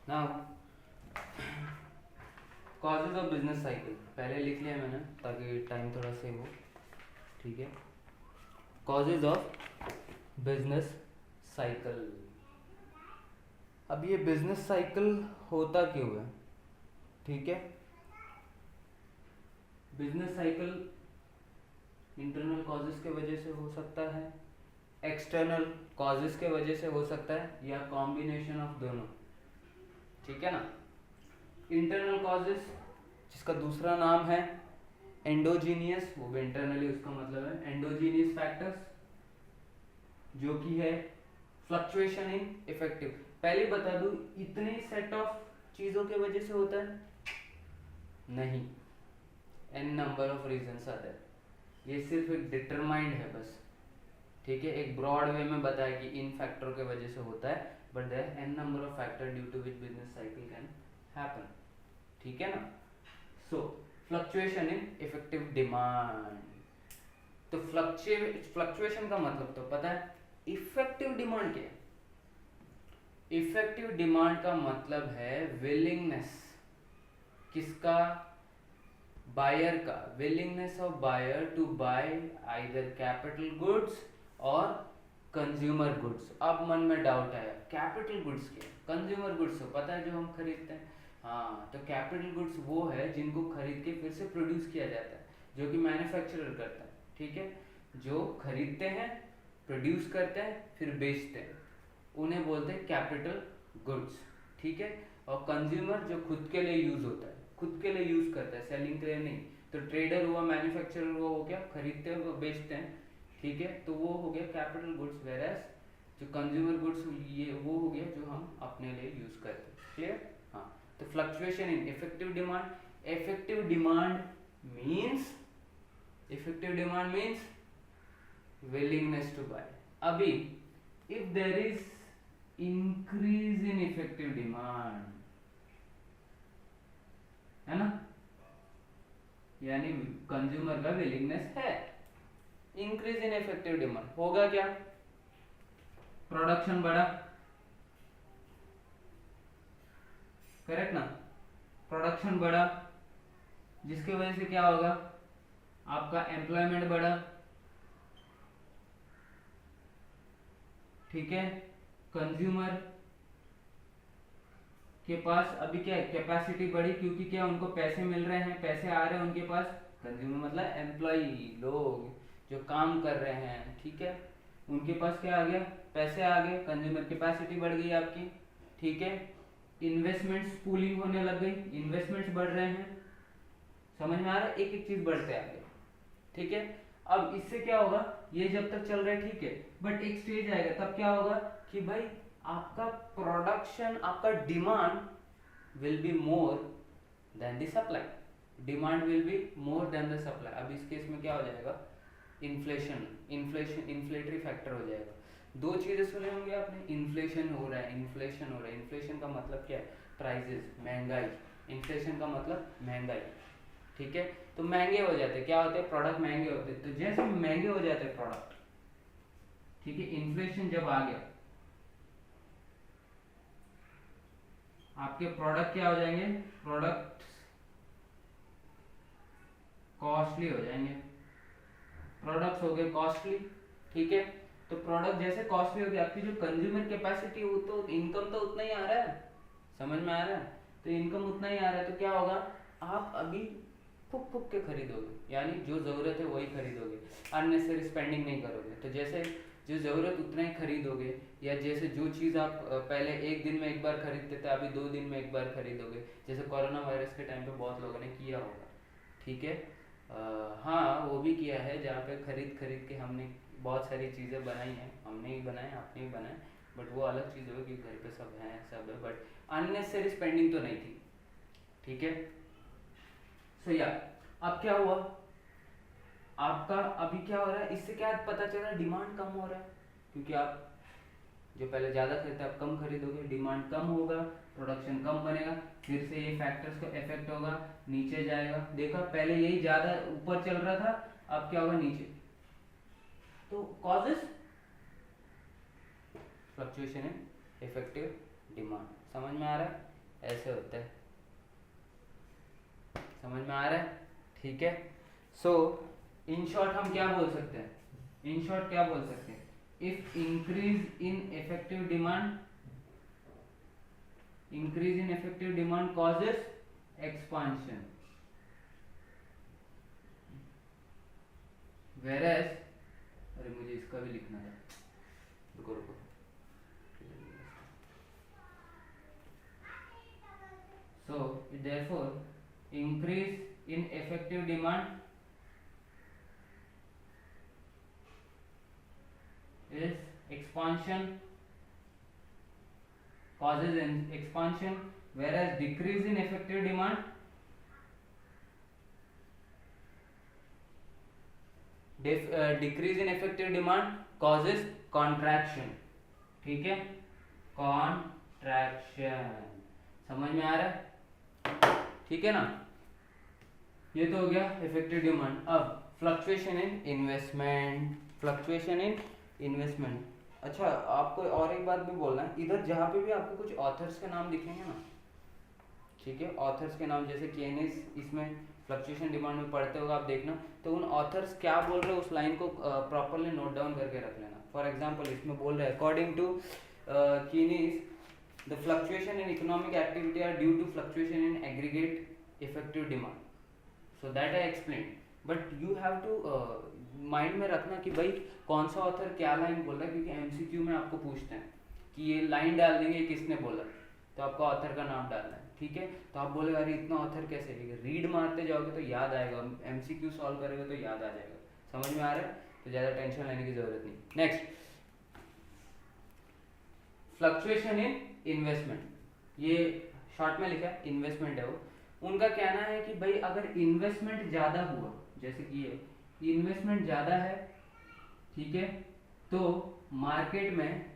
Now causes of business cycle पहले लिख लिया मैंने ताकि टाइम थोड़ा सेव हो। ठीक है, कॉजेज ऑफ बिजनेस साइकिल। अब ये बिजनेस साइकिल होता क्यों है? ठीक है, बिजनेस साइकिल इंटरनल कॉजेज के वजह से हो सकता है, एक्सटर्नल कॉजेज के वजह से हो सकता है, या कॉम्बिनेशन ऑफ दोनों। ठीक है ना। इंटरनल कॉजेज जिसका दूसरा नाम है एंडोजीनियस, वो भी इंटरनली उसका मतलब है एंडोजीनियस फैक्टर्स, जो कि है फ्लक्चुएशन इन इफेक्टिव। पहले बता दूं, इतने सेट ऑफ चीजों के वजह से होता है नहीं, an number of reasons are there. ये सिर्फ एक डिटरमाइंड है बस। ठीक है, एक ब्रॉड वे में बताया कि इन फैक्टरों के वजह से होता है, but there an number of factor due to which business cycle can happen. ठीक है ना। So fluctuation in effective demand. तो फ्लक्चुएशन का मतलब तो पता है, इफेक्टिव डिमांड क्या है? इफेक्टिव डिमांड का मतलब है विलिंगनेस किसका? बायर का। Willingness of buyer to buy either capital goods और कंज्यूमर गुड्स। अब मन में डाउट आया, कैपिटल गुड्स क्या? कंज्यूमर गुड्स तो पता है जो हम खरीदते हैं। हाँ, तो कैपिटल गुड्स वो है जिनको खरीद के फिर से प्रोड्यूस किया जाता है, जो कि मैन्युफैक्चरर करता है। ठीक है, जो खरीदते हैं, प्रोड्यूस करते हैं, फिर बेचते हैं, उन्हें बोलते हैं कैपिटल गुड्स। ठीक है, और कंज्यूमर जो खुद के लिए यूज होता है, खुद के लिए यूज करता है, सेलिंग के लिए नहीं। तो ट्रेडर हुआ, मैन्युफैक्चरर हुआ, वो क्या खरीदते हैं वो बेचते हैं। ठीक है, तो वो हो गया कैपिटल गुड्स। वेरएस जो कंज्यूमर गुड्स ये वो हो गया जो हम अपने लिए यूज करते हैं। क्लियर? हाँ, तो fluctuation in effective demand. Effective demand means, effective demand means willingness to buy. अभी if there is increase in effective demand, है ना, यानी कंज्यूमर का विलिंगनेस है, इंक्रीज इन इफेक्टिव डिमांड होगा क्या? प्रोडक्शन बढ़ा, करेक्ट ना। प्रोडक्शन बढ़ा, जिसकी वजह से क्या होगा? आपका एम्प्लॉयमेंट बढ़ा। ठीक है, कंज्यूमर के पास अभी क्या है, कैपेसिटी बढ़ी, क्योंकि क्या उनको पैसे मिल रहे हैं, पैसे आ रहे हैं उनके पास। कंज्यूमर मतलब एम्प्लॉय, लोग जो काम कर रहे हैं। ठीक है, उनके पास क्या आ गया? पैसे आ गए, कंज्यूमर कैपेसिटी बढ़ गई आपकी। ठीक है, इन्वेस्टमेंट्स पूलिंग होने लग गई, इन्वेस्टमेंट्स बढ़ रहे हैं। समझ में आ रहा है? एक एक चीज बढ़ते आ गए। ठीक है, अब इससे क्या होगा? ये जब तक चल रहा है ठीक है, बट एक स्टेज आएगा तब क्या होगा कि भाई आपका प्रोडक्शन, आपका demand will be more than the supply. Demand will be more than the supply. अब इस केस में क्या हो जाएगा? इन्फ्लेशन, इन्फ्लेटरी फैक्टर हो जाएगा। दो चीजें सुने होंगे आपने, इन्फ्लेशन हो रहा है, इन्फ्लेशन हो रहा है। इन्फ्लेशन का मतलब क्या है? प्राइजेस, महंगाई। इन्फ्लेशन का मतलब महंगाई। ठीक है, तो महंगे हो जाते हैं, क्या होते हैं? प्रोडक्ट महंगे होते हैं। तो जैसे महंगे हो जाते हैं प्रोडक्ट, ठीक है, इन्फ्लेशन जब आ गया, आपके प्रोडक्ट क्या हो जाएंगे? प्रोडक्ट कॉस्टली हो जाएंगे। प्रोडक्ट्स हो गए कॉस्टली। ठीक है, तो प्रोडक्ट जैसे कॉस्टली हो गए, आपकी जो कंज्यूमर कैपेसिटी, वो तो इनकम तो उतना ही आ रहा है। समझ में आ रहा है? तो इनकम उतना ही आ रहा है, तो क्या होगा? आप अभी फूक फूक के खरीदोगे, यानी जो जरूरत है वही खरीदोगे, अननेसेसरी स्पेंडिंग नहीं करोगे। तो जैसे जो जरूरत उतना ही खरीदोगे, या जैसे जो चीज़ आप पहले एक दिन में एक बार खरीदते थे, अभी 2 दिन में एक बार खरीदोगे, जैसे कोरोना वायरस के टाइम पे बहुत लोगों ने किया होगा। ठीक है, हाँ वो भी किया है, जहाँ पे खरीद खरीद के हमने बहुत सारी चीज़ें बनाई हैं। हमने ही बनाए, आपने ही बनाए, बट वो अलग चीज़ होगी, घर पे सब हैं, सब है, बट अननेसेसरी स्पेंडिंग तो नहीं थी। ठीक है, सो या अब क्या हुआ? आपका अभी क्या हो रहा है? इससे क्या पता चल रहा है? डिमांड कम हो रहा है, क्योंकि आप जो पहले ज़्यादा खरीदते आप कम खरीदोगे, डिमांड कम होगा, प्रोडक्शन कम बनेगा, फिर से ये फैक्टर्स को इफेक्ट होगा, नीचे जाएगा। देखा, पहले यही ज़्यादा ऊपर चल रहा था, अब क्या होगा? नीचे। तो causes fluctuation in effective demand. समझ में आ रहा है? ऐसे होता है, समझ में आ रहा है? ठीक है। सो इन शॉर्ट हम क्या बोल सकते हैं, इन शॉर्ट क्या बोल सकते हैं, if increase in effective demand, increase in effective demand causes expansion, whereas, अरे मुझे इसका भी लिखना था, रुको रुको, so therefore increase in effective demand is expansion, causes expansion, whereas decrease in effective demand, decrease in effective demand causes contraction, ठीक है, contraction, समझ में आ रहा है? ठीक है ना, ये तो हो गया इफेक्टिव डिमांड। अब fluctuation in investment, fluctuation in investment. अच्छा आपको और एक बात भी बोलना है, इधर जहाँ पे भी आपको कुछ ऑथर्स के नाम दिखेंगे ना, ठीक है, ऑथर्स के नाम जैसे केनेस, इसमें फ्लक्चुएशन डिमांड में पढ़ते होगा आप देखना, तो उन ऑथर्स क्या बोल रहे हैं उस लाइन को प्रॉपरली नोट डाउन करके रख लेना। फॉर एग्जांपल इसमें बोल रहे हैं according to Keynes the fluctuation in economic activity are due to fluctuation in aggregate effective demand, so that I explain, but you have to mind में रखना कि भाई कौन सा ऑथर क्या लाइन बोल रहा है, क्योंकि एमसीक्यू में आपको पूछते हैं कि ये लाइन डाल देंगे किसने बोला, तो आपको ऑथर का नाम डालना है, ठीक है। तो आप बोले अरे इतना ऑथर कैसे, रीड मारते जाओगे तो याद आएगा, एमसीक्यू सॉल्व करोगे तो याद आ जाएगा, समझ में आ रहा है? तो ज़्यादा टेंशन लेने की जरूरत नहीं। नेक्स्ट, फ्लक्चुएशन इन इन्वेस्टमेंट, ये शॉर्ट में लिखा है इन्वेस्टमेंट है वो, उनका कहना है कि भाई अगर इन्वेस्टमेंट ज़्यादा हुआ, जैसे कि ये इन्वेस्टमेंट ज़्यादा है, ठीक है, तो मार्केट में,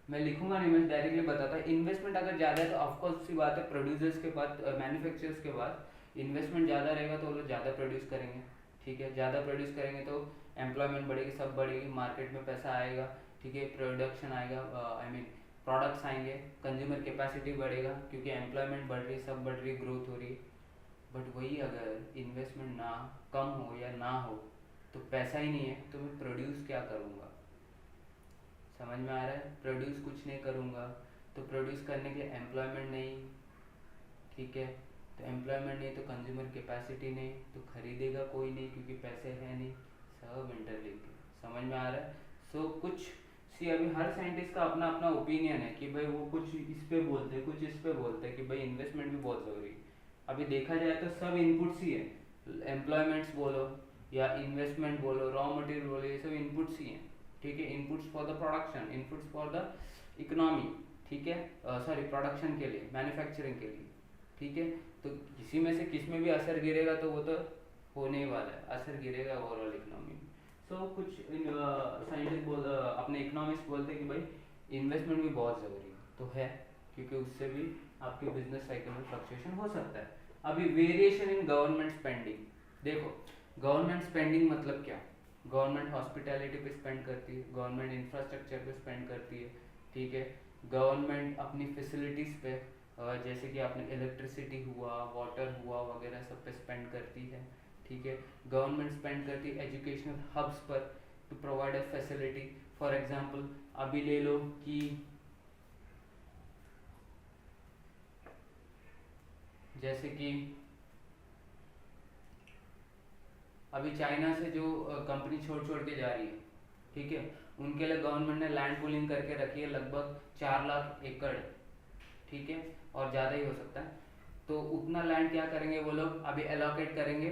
मैं लिखूंगा नहीं, मैं डायरेक्टली बताता, इन्वेस्टमेंट अगर ज़्यादा है तो ऑफकोर्स सी बात है, प्रोड्यूसर्स के पास, मैन्युफैक्चरर्स के पास इन्वेस्टमेंट ज़्यादा रहेगा तो वो लोग ज़्यादा प्रोड्यूस करेंगे, ठीक है, ज़्यादा प्रोड्यूस करेंगे तो एम्प्लॉयमेंट बढ़ेगी, सब बढ़ेगी, मार्केट में पैसा आएगा, ठीक है, प्रोडक्शन आएगा, आई मीन प्रोडक्ट्स आएंगे, कंज्यूमर कैपेसिटी बढ़ेगा, क्योंकि एम्प्लॉयमेंट बढ़ रही है, सब बढ़ रही है, ग्रोथ हो रही है। बट वही अगर इन्वेस्टमेंट ना कम हो या ना हो तो पैसा ही नहीं है तो मैं प्रोड्यूस क्या करूँगा, समझ में आ रहा है? प्रोड्यूस कुछ नहीं करूँगा तो प्रोड्यूस करने के लिए एम्प्लॉयमेंट नहीं, ठीक है, तो एम्प्लॉयमेंट नहीं तो कंज्यूमर कैपेसिटी नहीं, तो खरीदेगा कोई नहीं क्योंकि पैसे हैं नहीं, सब इंटरलिंक है, समझ में आ रहा है? सो कुछ सी अभी हर साइंटिस्ट का अपना अपना ओपिनियन है कि भाई वो कुछ इस पे बोलते हैं, कुछ इस पे बोलते हैं कि भाई इन्वेस्टमेंट भी बहुत ज़रूरी है। अभी देखा जाए तो सब इनपुट्स ही है, एम्प्लॉयमेंट्स बोलो या इन्वेस्टमेंट बोलो, रॉ मटेरियल बोलो, ये सब इनपुट्स ही हैं, ठीक है, inputs for the production, inputs for the economy, ठीक है, सॉरी प्रोडक्शन के लिए, मैन्युफैक्चरिंग के लिए, ठीक है। तो किसी में से किस में भी असर गिरेगा तो वो तो होने ही वाला है, असर गिरेगा ओवरऑल इकोनॉमी में। सो कुछ साइंटिस्ट अपने इकोनॉमिस्ट बोलते हैं कि भाई इन्वेस्टमेंट भी बहुत ज़रूरी तो है, क्योंकि उससे भी आपके बिजनेस साइकिल में फ्लक्चुएशन हो सकता है। अभी वेरिएशन इन गवर्नमेंट स्पेंडिंग, देखो गवर्नमेंट स्पेंडिंग मतलब क्या, गवर्नमेंट हॉस्पिटैलिटी पे स्पेंड करती है, गवर्नमेंट इंफ्रास्ट्रक्चर पे स्पेंड करती है, ठीक है, गवर्नमेंट अपनी फैसिलिटीज़ पे, जैसे कि आपने इलेक्ट्रिसिटी हुआ, वाटर हुआ वगैरह सब पे स्पेंड करती है, ठीक है, गवर्नमेंट स्पेंड करती है एजुकेशनल हब्स पर to provide a facility. For example अभी ले लो कि जैसे कि अभी चाइना से जो कंपनी छोड़ छोड़ के जा रही है, ठीक है, उनके लिए गवर्नमेंट ने लैंड पूलिंग करके रखी है, लगभग 4 लाख एकड़, ठीक है, और ज़्यादा ही हो सकता है। तो उतना लैंड क्या करेंगे वो लोग, अभी एलोकेट करेंगे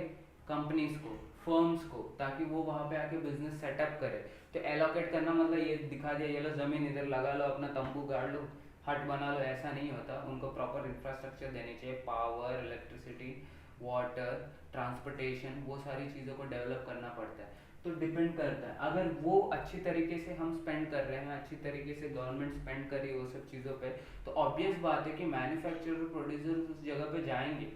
कंपनीज को, फर्म्स को, ताकि वो वहाँ पे आके बिजनेस सेटअप करे। तो एलोकेट करना मतलब ये दिखा दिया, ये लो ज़मीन इधर लगा लो, अपना तंबू गाड़ लो, हट बना लो, ऐसा नहीं होता। उनको प्रॉपर इंफ्रास्ट्रक्चर देनी चाहिए, पावर, इलेक्ट्रिसिटी, वाटर, ट्रांसपोर्टेशन, वो सारी चीज़ों को डेवलप करना पड़ता है। तो डिपेंड करता है, अगर वो अच्छी तरीके से हम स्पेंड कर रहे हैं, अच्छी तरीके से गवर्नमेंट स्पेंड कर रही है वो सब चीज़ों पे, तो ऑब्वियस बात है कि मैन्युफैक्चरर प्रोड्यूसर उस जगह पे जाएंगे,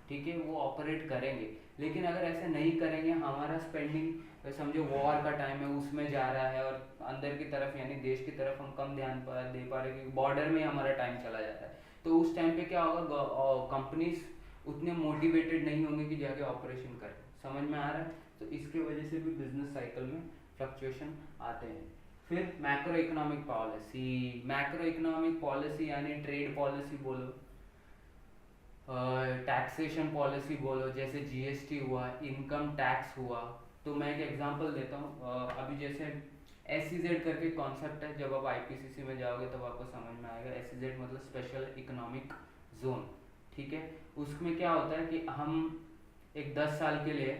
ठीक है, वो ऑपरेट करेंगे। लेकिन अगर ऐसे नहीं करेंगे, हमारा स्पेंडिंग समझो वॉर का टाइम है उसमें जा रहा है, और अंदर की तरफ यानी देश की तरफ हम कम ध्यान दे पा रहे, क्योंकि बॉर्डर में हमारा टाइम चला जाता है। तो उस टाइम पे क्या होगा, कंपनीज उतने मोटिवेटेड नहीं होंगे कि जाके ऑपरेशन करें। समझ में आ रहा है? तो इसके वजह से भी बिजनेस साइकिल में फ्लक्चुएशन आते हैं। फिर macro economic policy, macro economic policy यानी ट्रेड पॉलिसी बोलो, टैक्सेशन पॉलिसी बोलो, जैसे जीएसटी हुआ, इनकम टैक्स हुआ। तो मैं एक एग्जांपल देता हूँ, अभी जैसे एसईजेड करके कॉन्सेप्ट है, जब आप आईपीसीसी में जाओगे तब आपको समझ में आएगा। एसईजेड मतलब स्पेशल इकोनॉमिक जोन, ठीक है। उसमें क्या होता है कि हम एक 10 साल के लिए,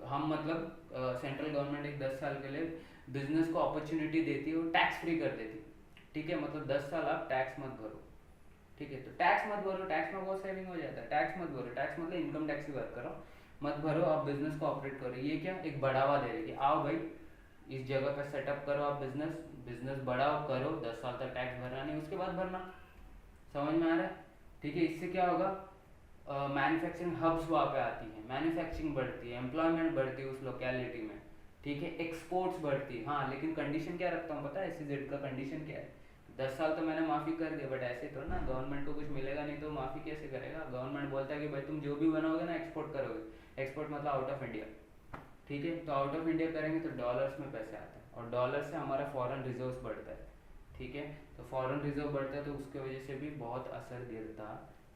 हम मतलब सेंट्रल गवर्नमेंट एक 10 साल के लिए बिजनेस को अपॉर्चुनिटी देती है और टैक्स फ्री कर देती है, ठीक है। मतलब 10 साल आप टैक्स मत भरो, ठीक है। तो टैक्स मत भरो, टैक्स में बहुत सेविंग हो जाता है। टैक्स मत भरो, टैक्स मतलब इनकम टैक्स की बात करो, मत भरो, आप बिजनेस को ऑपरेट करो। ये क्या एक बढ़ावा दे रही है कि आओ भाई इस जगह पे सेटअप करो आप बिजनेस, बिजनेस बढ़ाओ करो, 10 साल तक टैक्स भरना नहीं, उसके बाद भरना। समझ में आ रहा है? ठीक है। इससे क्या होगा, मैन्युफैक्चरिंग हब्स वहाँ पे आती है, मैन्युफैक्चरिंग बढ़ती है, एम्प्लॉयमेंट बढ़ती है उस लोकेलिटी में, ठीक है। एक्सपोर्ट्स बढ़ती है। हाँ, लेकिन कंडीशन क्या रखता हूँ पता है, एसईजेड का कंडीशन क्या है? 10 साल तो मैंने माफ़ी कर दिया, बट ऐसे तो ना गवर्नमेंट को कुछ मिलेगा नहीं तो माफ़ी कैसे करेगा? गवर्नमेंट बोलता है कि भाई तुम जो भी बनाओगे ना एक्सपोर्ट करोगे। एक्सपोर्ट मतलब आउट ऑफ इंडिया, ठीक है। तो आउट ऑफ इंडिया करेंगे तो डॉलर्स में पैसे आते हैं, और डॉलर से हमारा फॉरेन रिजर्व्स बढ़ता है, ठीक है। तो फॉरेन रिजर्व बढ़ता है तो उसके वजह से भी बहुत असर गिरता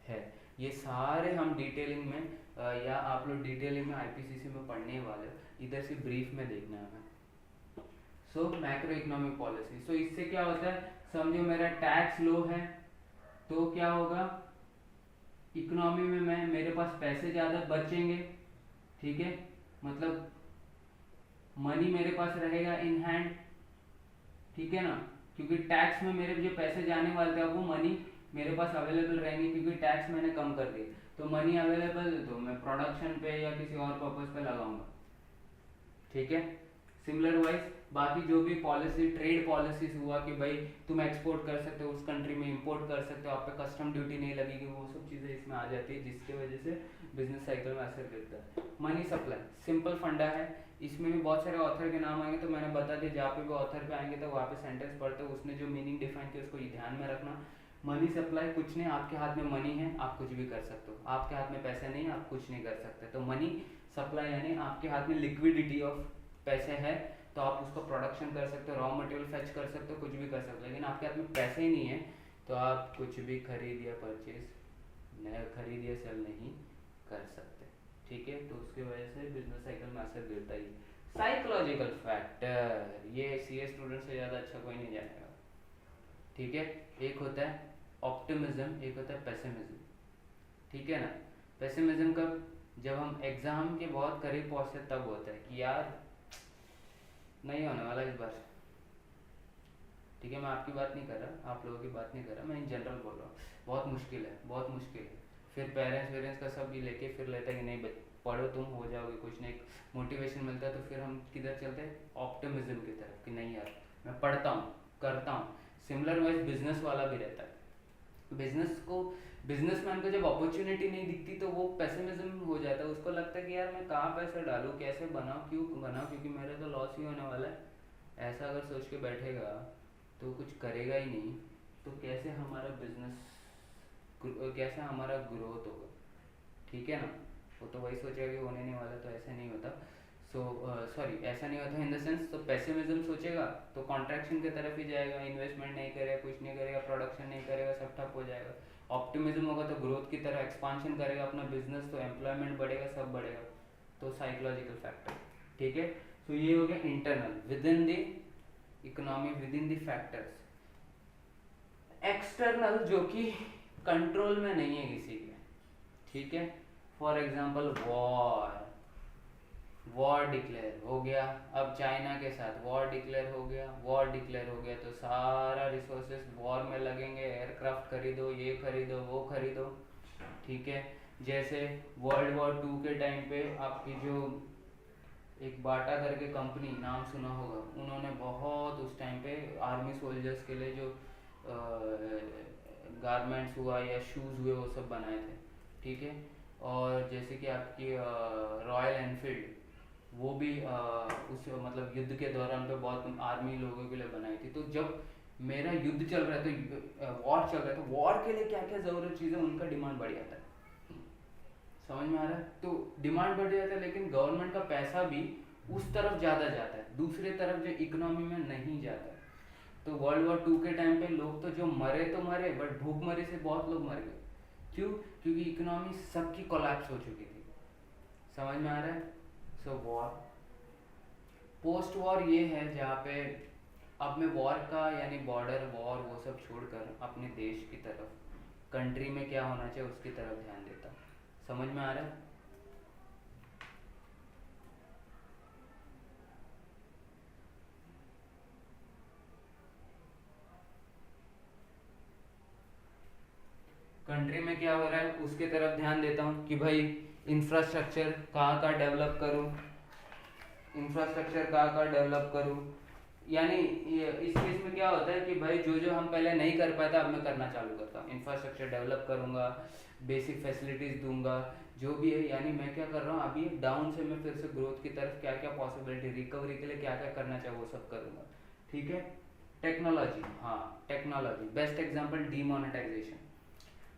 है। ये सारे हम डिटेलिंग में या आप लोग डिटेलिंग में आईपीसीसी में पढ़ने वाले हो, इधर से ब्रीफ में देखना है हमें। सो मैक्रो इकोनॉमिक पॉलिसी, सो इससे क्या होता है, समझो मेरा टैक्स लो है तो क्या होगा, इकोनॉमी में मैं मेरे पास पैसे ज़्यादा बचेंगे, ठीक है। मतलब मनी मेरे पास रहेगा इन हैंड, ठीक है ना, क्योंकि टैक्स में मेरे जो पैसे जाने वाले थे वो मनी मेरे पास अवेलेबल रहेंगे, क्योंकि टैक्स मैंने कम कर दिया। तो मनी अवेलेबल तो मैं प्रोडक्शन पे या किसी और पर्पज पे लगाऊंगा, ठीक है। सिमिलर वाइज बाकी जो भी पॉलिसी, ट्रेड पॉलिसीज हुआ कि भाई तुम एक्सपोर्ट कर सकते हो उस कंट्री में, इंपोर्ट कर सकते हो, आप पे कस्टम ड्यूटी नहीं लगेगी, वो सब चीज़ें इसमें आ जाती है, जिसके वजह से बिजनेस साइकिल में असर गिरता है। मनी सप्लाई सिंपल फंडा है, इसमें भी बहुत सारे ऑथर के नाम आएंगे तो मैंने बता दिया, जहाँ पे भी ऑथर पे आएंगे तो वहाँ पे सेंटेंस पढ़ते हो, उसने जो मीनिंग डिफाइन किया उसको ध्यान में रखना। मनी सप्लाई कुछ नहीं, आपके हाथ में मनी है आप कुछ भी कर सकते हो, आपके हाथ में पैसे नहीं आप कुछ नहीं कर सकते। तो मनी सप्लाई यानी आपके हाथ में लिक्विडिटी ऑफ पैसे है तो आप उसको प्रोडक्शन कर सकते हो, रॉ मटेरियल फेच कर सकते हो, कुछ भी कर सकते हो। लेकिन आपके हाथ में पैसे ही नहीं है तो आप कुछ भी खरीद या परचेज, खरीद या सेल नहीं कर सकते, ठीक है। तो उसकी वजह से बिजनेस साइकिल में असर गिरता ही। साइकोलॉजिकल फैक्टर, ये सीए स्टूडेंट से ज़्यादा अच्छा कोई नहीं जानेगा, ठीक है। एक होता है ऑप्टिमिज्म, एक होता है पेसिमिज्म, ठीक है ना। पेसिमिज्म कब, जब हम एग्जाम के बहुत करीब पहुंचते तब होता है कि यार नहीं होने वाला इस बार, ठीक है। मैं आपकी बात नहीं कर रहा, आप लोगों की बात नहीं कर रहा, मैं इन जनरल बोल रहा हूँ, बहुत मुश्किल है, बहुत मुश्किल है। फिर पेरेंट्स वेरेंट्स का सब भी लेके फिर लेता है कि नहीं पढ़ो तुम हो जाओगे, कुछ नहीं मोटिवेशन मिलता है। तो फिर हम किधर चलते हैं, ऑप्टिमिज्म की तरफ कि नहीं यार मैं पढ़ता हूँ करता हूँ। सिमिलर वाइज बिजनेस वाला भी रहता है, बिजनेसमैन को जब अपॉर्चुनिटी नहीं दिखती तो वो पेसिमिज्म हो जाता है, उसको लगता है कि यार मैं कहाँ पैसे डालूँ, कैसे बनाऊँ, क्यों बनाऊँ, क्योंकि मेरा तो लॉस ही होने वाला है। ऐसा अगर सोच के बैठेगा तो कुछ करेगा ही नहीं, तो कैसे हमारा बिजनेस, कैसे हमारा ग्रोथ होगा, ठीक है ना। वो तो वही सोचेगा कि होने नहीं वाला, तो ऐसा नहीं होता। सॉरी ऐसा नहीं होता इन द सेंस, तो पेसिमिज्म सोचेगा तो कॉन्ट्रैक्शन की तरफ ही जाएगा, इन्वेस्टमेंट नहीं करेगा, कुछ नहीं करेगा, प्रोडक्शन नहीं करेगा, सब ठप हो जाएगा। ऑप्टिमिज्म होगा तो ग्रोथ की तरफ एक्सपांशन करेगा अपना बिजनेस, तो एम्प्लॉयमेंट बढ़ेगा, सब बढ़ेगा। तो साइकोलॉजिकल फैक्टर, ठीक है। तो ये हो गया internal with in the economy, with in the factors. External जो कि कंट्रोल में नहीं है किसी के, ठीक है। फॉर एग्जाम्पल वॉर डिक्लेयर हो गया, अब चाइना के साथ वॉर डिक्लेयर हो गया, वॉर डिक्लेयर हो गया तो सारा रिसोर्सेस वॉर में लगेंगे, एयरक्राफ्ट खरीदो, ये खरीदो, वो खरीदो, ठीक है। जैसे वर्ल्ड वॉर 2 के टाइम पे आपकी जो एक बाटा करके कंपनी, नाम सुना होगा, उन्होंने बहुत उस टाइम पे आर्मी सोल्जर्स के लिए जो गारमेंट्स हुआ या शूज़ हुए वो सब बनाए थे, ठीक है। और जैसे कि आपकी रॉयल एनफील्ड, वो भी उस मतलब युद्ध के दौरान पे बहुत आर्मी लोगों के लिए बनाई थी। तो जब मेरा युद्ध चल रहा है तो वॉर चल रहा है तो वॉर के लिए क्या क्या जरूरत चीज़ है उनका डिमांड बढ़ जाता है। समझ में आ रहा है? तो डिमांड बढ़ जाता है लेकिन गवर्नमेंट का पैसा भी उस तरफ ज़्यादा जाता है, दूसरी तरफ जो इकोनॉमी में नहीं जाता है। तो वर्ल्ड वॉर 2 के टाइम पे लोग तो जो मरे तो मरे, बट भूखमरी से बहुत लोग मर गए। क्यों? क्योंकि इकोनॉमी सबकी कोलैप्स हो चुकी थी। समझ में आ रहा है? सो वॉर, पोस्ट वॉर ये है जहाँ पे अब मैं वॉर का यानी बॉर्डर वॉर वो सब छोड़कर अपने देश की तरफ, कंट्री में क्या होना चाहिए उसकी तरफ ध्यान देता हूँ। समझ में आ रहा है? कंट्री में क्या हो रहा है उसके तरफ ध्यान देता हूँ कि भाई इंफ्रास्ट्रक्चर कहाँ कहाँ डेवलप करूँ, इंफ्रास्ट्रक्चर कहाँ कहाँ डेवलप करूँ। यानी इस केस में क्या होता है कि भाई जो जो हम पहले नहीं कर पाए था अब मैं करना चालू करता हूँ। इंफ्रास्ट्रक्चर डेवलप करूँगा, बेसिक फैसिलिटीज़ दूंगा, जो भी है। यानी मैं क्या कर रहा हूँ अभी डाउन से मैं फिर से ग्रोथ की तरफ क्या क्या पॉसिबिलिटी, रिकवरी के लिए क्या क्या करना चाहिए वो सब करूँगा। ठीक है? टेक्नोलॉजी, हाँ technology best example, demonetisation.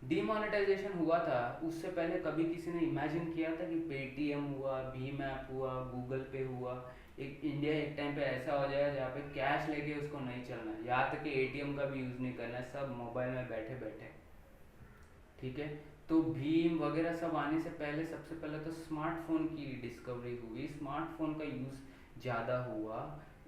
Demonetisation हुआ था उससे पहले कभी किसी ने इमेजिन किया था कि पेटीएम हुआ, भीम ऐप हुआ, गूगल पे हुआ, एक इंडिया एक टाइम पे ऐसा हो जाएगा जहाँ पे कैश लेके उसको नहीं चलना है, यहाँ तक कि एटीएम का भी यूज़ नहीं करना है, सब मोबाइल में बैठे बैठे। ठीक है? तो भीम वगैरह सब आने से पहले सबसे पहले तो स्मार्टफोन की डिस्कवरी हुई, स्मार्टफोन का यूज़ ज़्यादा हुआ।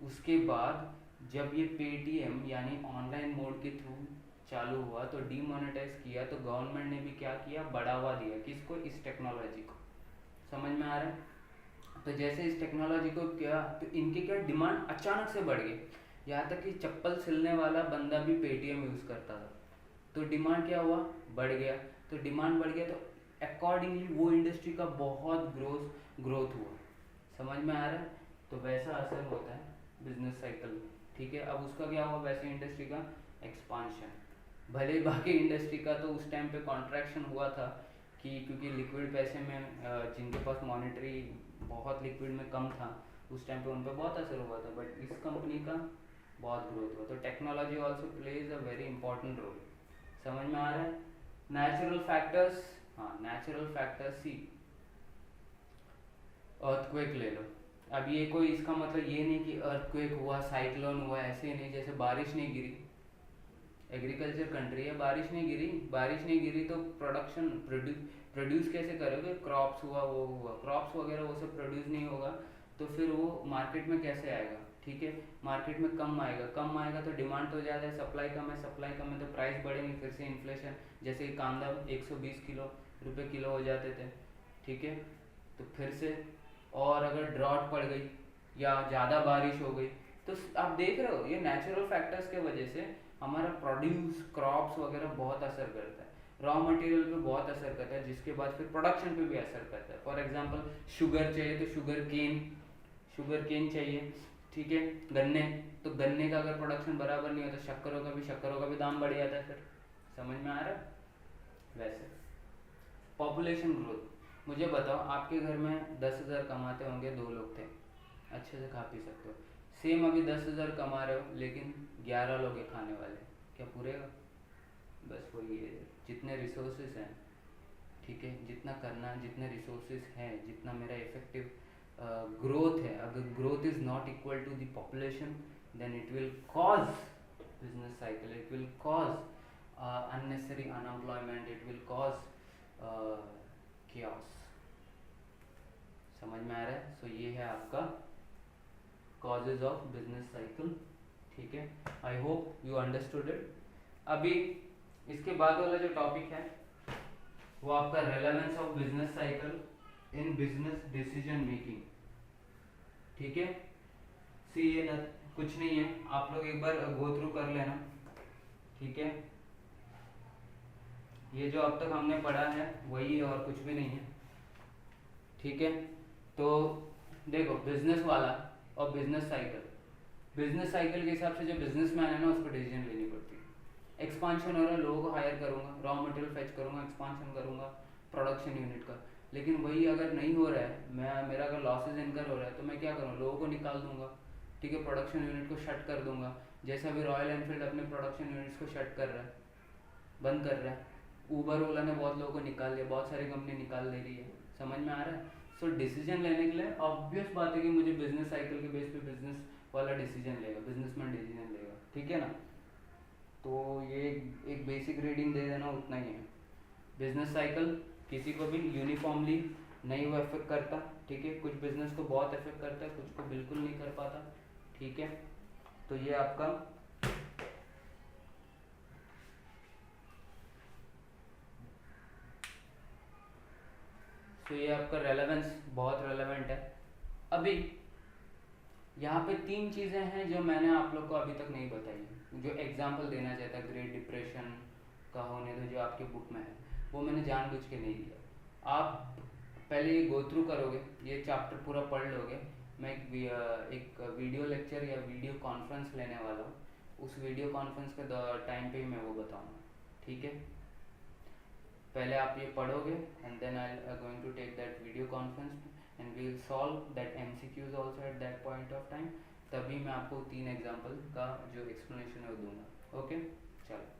उसके बाद जब ये पेटीएम यानी ऑनलाइन मोड के थ्रू चालू हुआ तो डीमोनेटाइज किया, तो गवर्नमेंट ने भी क्या किया, बढ़ावा दिया किसको, इस टेक्नोलॉजी को। समझ में आ रहा है? तो जैसे इस टेक्नोलॉजी को क्या, तो इनके क्या डिमांड अचानक से बढ़ गई, यहाँ तक कि चप्पल सिलने वाला बंदा भी पेटीएम यूज़ करता था। तो डिमांड क्या हुआ, बढ़ गया। तो डिमांड बढ़ गया तो अकॉर्डिंगली वो इंडस्ट्री का बहुत ग्रोथ हुआ। समझ में आ रहा है? तो वैसा असर होता है बिजनेस साइकिल में। ठीक है? अब उसका क्या हुआ, वैसे इंडस्ट्री का एक्सपांशन। भले बाकी इंडस्ट्री का तो उस टाइम पे कॉन्ट्रैक्शन हुआ था कि क्योंकि लिक्विड पैसे में जिनके पास मॉनेटरी बहुत लिक्विड में कम था उस टाइम पे उन पर बहुत असर हुआ था, बट इस कंपनी का बहुत ग्रोथ हुआ। तो technology also plays a very important role. समझ में आ रहा है? नेचुरल फैक्टर्स, हाँ नेचुरल फैक्टर्स सी, अर्थक्वेक ले लो। अब ये कोई इसका मतलब ये नहीं कि अर्थक्वेक हुआ, साइक्लोन हुआ, ऐसे नहीं। जैसे बारिश नहीं गिरी, एग्रीकल्चर कंट्री है, बारिश नहीं गिरी, बारिश नहीं गिरी तो प्रोडक्शन प्रोड्यूस कैसे करोगे, क्रॉप्स हुआ वो हुआ, क्रॉप्स वगैरह वो सब प्रोड्यूस नहीं होगा तो फिर वो मार्केट में कैसे आएगा। ठीक है? मार्केट में कम आएगा, कम आएगा तो डिमांड तो ज़्यादा है, सप्लाई कम है, सप्लाई कम है तो प्राइस बढ़ेंगे, फिर से इन्फ्लेशन। जैसे कांदा 120 रुपये किलो हो जाते थे। ठीक है? तो फिर से, और अगर ड्रॉट पड़ गई या ज़्यादा बारिश हो गई तो आप देख रहे हो ये नेचुरल फैक्टर्स के वजह से हमारा प्रोड्यूस, क्रॉप्स वगैरह बहुत असर करता है, रॉ मटेरियल पे बहुत असर करता है, जिसके बाद फिर प्रोडक्शन पे भी असर करता है। फॉर एग्जांपल शुगर चाहिए तो शुगर केन चाहिए। ठीक है? गन्ने, तो गन्ने का अगर प्रोडक्शन बराबर नहीं होता, शक्करों का भी दाम बढ़ जाता है फिर। समझ में आ रहा है? वैसे पॉपुलेशन ग्रोथ, मुझे बताओ आपके घर में 10,000 कमाते होंगे, 2 लोग थे, अच्छे से खा पी सकते हो। सेम अभी 10,000 कमा रहे हो लेकिन 11 लोग हैं खाने वाले, क्या पूरेगा? बस वही है, जितने रिसोर्सेज हैं, ठीक है, जितना करना, जितने रिसोर्सेज हैं, जितना मेरा इफेक्टिव ग्रोथ है, अगर growth is not equal to the population then it will cause business cycle, it will cause unnecessary unemployment, it will cause chaos। समझ में आ रहा है? सो ये है आपका causes of business cycle। ठीक है? I hope you understood it. अभी इसके बाद वाला जो टॉपिक है वो आपका relevance of business cycle in business decision making. ठीक है? सी ये कुछ नहीं है, आप लोग एक बार गो थ्रू कर लेना। ठीक है? ये जो अब तक हमने पढ़ा है वही है और कुछ भी नहीं है। ठीक है? तो देखो बिजनेस वाला और बिजनेस साइकिल के हिसाब से जो बिजनेसमैन है ना उसको डिसीजन लेनी पड़ती है। एक्सपांशन हो रहा है, लोगों को हायर करूंगा, रॉ मटेरियल फेच करूंगा, एक्सपांशन करूंगा प्रोडक्शन यूनिट का, लेकिन वही अगर नहीं हो रहा है, मेरा अगर लॉसेज इनकर हो रहा है तो मैं क्या करूँ, लोगों को निकाल दूंगा। ठीक है, प्रोडक्शन यूनिट को शट कर दूंगा, जैसा अभी रॉयल एनफील्ड अपने प्रोडक्शन यूनिट्स को शट कर रहा है, बंद कर रहा है। ऊबर ओला ने बहुत लोगों को निकाल दिया, बहुत सारी कंपनी निकाल ले रही है, समझ में आ रहा है। सो डिसीजन लेने के लिए ऑब्वियस बात है कि मुझे बिजनेस साइकिल के बेस पे बिजनेस वाला डिसीजन लेगा, बिजनेसमैन डिसीजन लेगा, ठीक है ना। तो ये एक बेसिक रीडिंग दे देना, उतना ही है। बिजनेस साइकिल किसी को भी यूनिफॉर्मली नहीं वो अफेक्ट करता, ठीक है, कुछ बिजनेस को बहुत अफेक्ट करता है, कुछ को बिल्कुल नहीं कर पाता, ठीक है। तो ये आपका तो ये आपका रेलेवेंस बहुत रेलेवेंट है। अभी यहाँ पे 3 चीज़ें हैं जो मैंने आप लोग को अभी तक नहीं बताई, जो एग्जाम्पल देना चाहता, ग्रेट डिप्रेशन का होने दो जो आपके बुक में है, वो मैंने जानबूझ के नहीं दिया। आप पहले ये गो थ्रू करोगे, ये चैप्टर पूरा पढ़ लोगे। मैं एक वीडियो लेक्चर या वीडियो कॉन्फ्रेंस लेने वाला हूँ, उस वीडियो कॉन्फ्रेंस के टाइम पे ही मैं वो बताऊँगा, ठीक है। पहले आप ये पढ़ोगे and then I going to take that video conference and we will solve that MCQs also at that point of time. तभी मैं आपको 3 एग्जांपल का जो एक्सप्लेनेशन है वो दूंगा। ओके, चलो।